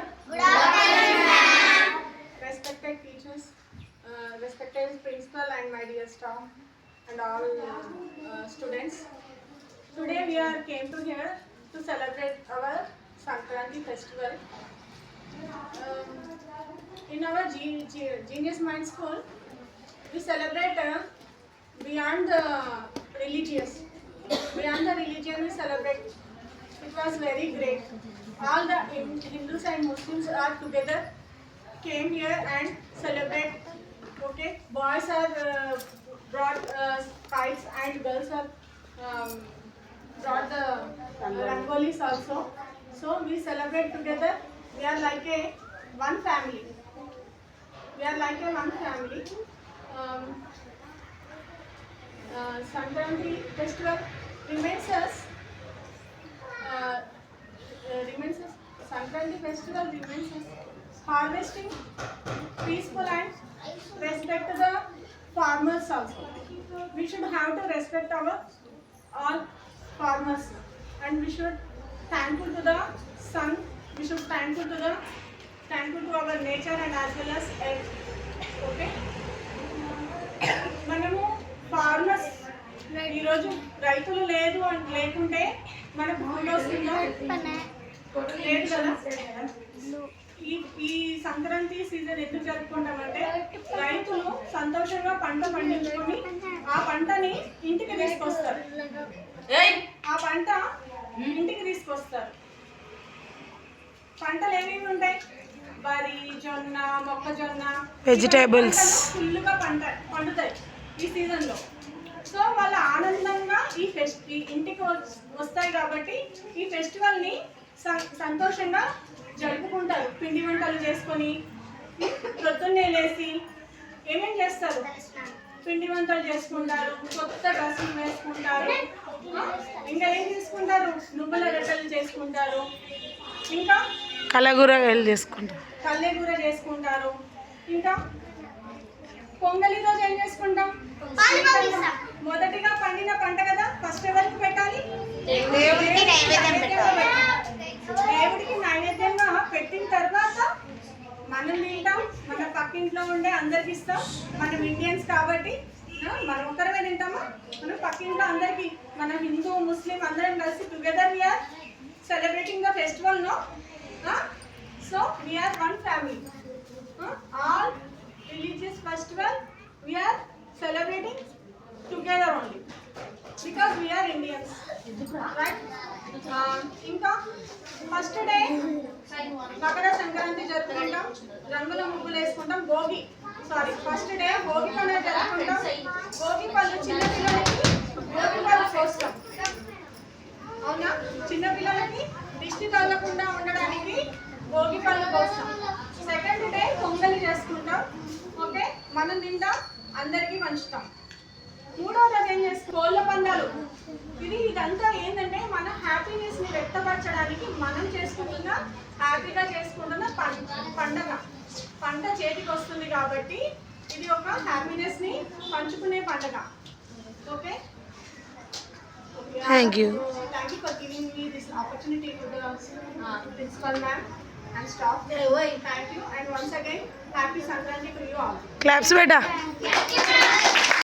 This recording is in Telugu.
sir. Good afternoon, ma'am. Respected teachers, respected principal and my dear staff and all students. Today we are came to here to celebrate our Sankranti festival. In our Genius Mind School, we celebrate beyond the religious. Beyond the religion we celebrate. It was very great. All the Hindus and Muslims are together, came here and celebrate. Okay, boys are brought kites and girls are brought the rangolis also. So we celebrate together. We are like a one family. We are like a one family. Sankranti festival remains us. Sankranti festival remains us harvesting, peaceful and respect the farmers also. We should have to respect our all farmers and we should thankful to the sun. We should thankful to our nature and as well as earth. Okay. మనము ఫార్మర్స్ ఈరోజు రైతులు లేదు లేకుంటే మన భూమిలో లేదు కదా. ఈ సంక్రాంతి సీజన్ ఎందుకు జరుపుకుంటామంటే రైతులు సంతోషంగా పంట పండించుకొని ఆ పంటని ఇంటికి తీసుకొస్తారు. ఆ పంట ఇంటికి తీసుకొస్తారు. పంటలు ఏమేమి ఉంటాయి? వరి, జొన్న, మొక్కజొన్న, వెజిటేబుల్స్ ఫుల్గా పండుతాయి ఈ సీజన్లో. సో వాళ్ళ ఆనందంగా ఈ ఇంటికి వస్తాయి కాబట్టి ఈ ఫెస్టివల్ని సంతోషంగా జరుపుకుంటారు. పిండి వంటలు చేసుకొని ప్రొద్దున్నే లేసి ఏమేం చేస్తారు? పిండి వంటలు చేసుకుంటారు, కొత్త డ్రెస్సులు వేసుకుంటారు, ఇంకా ఏం చేసుకుంటారు? నువ్వుల రొట్టెలు చేసుకుంటారు, ఇంకా కల్లగూర చేసుకుంటారు. ఇంకా పొంగలి రోజు ఏం చేసుకుంటాం? మొదటిగా పండిన పంట కదా, ఫస్ట్ ఎవరికి పెట్టాలి? దేవుడికి నైవేద్యంగా పెట్టిన తర్వాత మనం తింటాం, మన పక్కింట్లో ఉండే అందరికి ఇస్తాం. మనం ఇండియన్స్ కాబట్టి మనం ఒక్కరమే తింటామా? మనం పక్కింట్లో అందరికి, మన హిందూ ముస్లిం అందరం కలిసి together we are celebrating the festival. No, so we are one family. All religious festival we are celebrating together only because we are Indians, right? ఇంకా ఫస్ట్ డే మకర సంక్రాంతి జరుపుకుంటాం, రంగుల ముగ్గులు వేసుకుంటాం. ఫస్ట్ డే భోగి పండుగ జరుపుకుంటాం. భోగి పళ్ళు చిన్నపిల్లలకి భోగి పళ్ళు పోస్తాం. అవునా? చిన్నపిల్లలకి దిష్టి తగలకుండా ఉండడానికి భోగి పళ్ళు పోస్తాం. సెకండ్ డే పొంగలి చేసుకుంటాం. ఓకే, మనం తింటాం, అందరికీ పంచుతాం. మూడో రోజు ఏం చేస్తాం? కోళ్ళ పందాలు. ఇదంతా ఏంటంటే మన హ్యాపీనెస్ని వ్యక్తపరచడానికి మనం చేసుకుంటున్న, హ్యాపీగా చేసుకుంటున్న పండగ. పంట చేతికి వస్తుంది కాబట్టి ఇది ఒక హ్యాపీనెస్ని పంచుకునే పండగ. Okay, Thank you for giving me this opportunity to the principal ma'am and staff. Thank you and once again happy Sankranti to you all. Claps beta.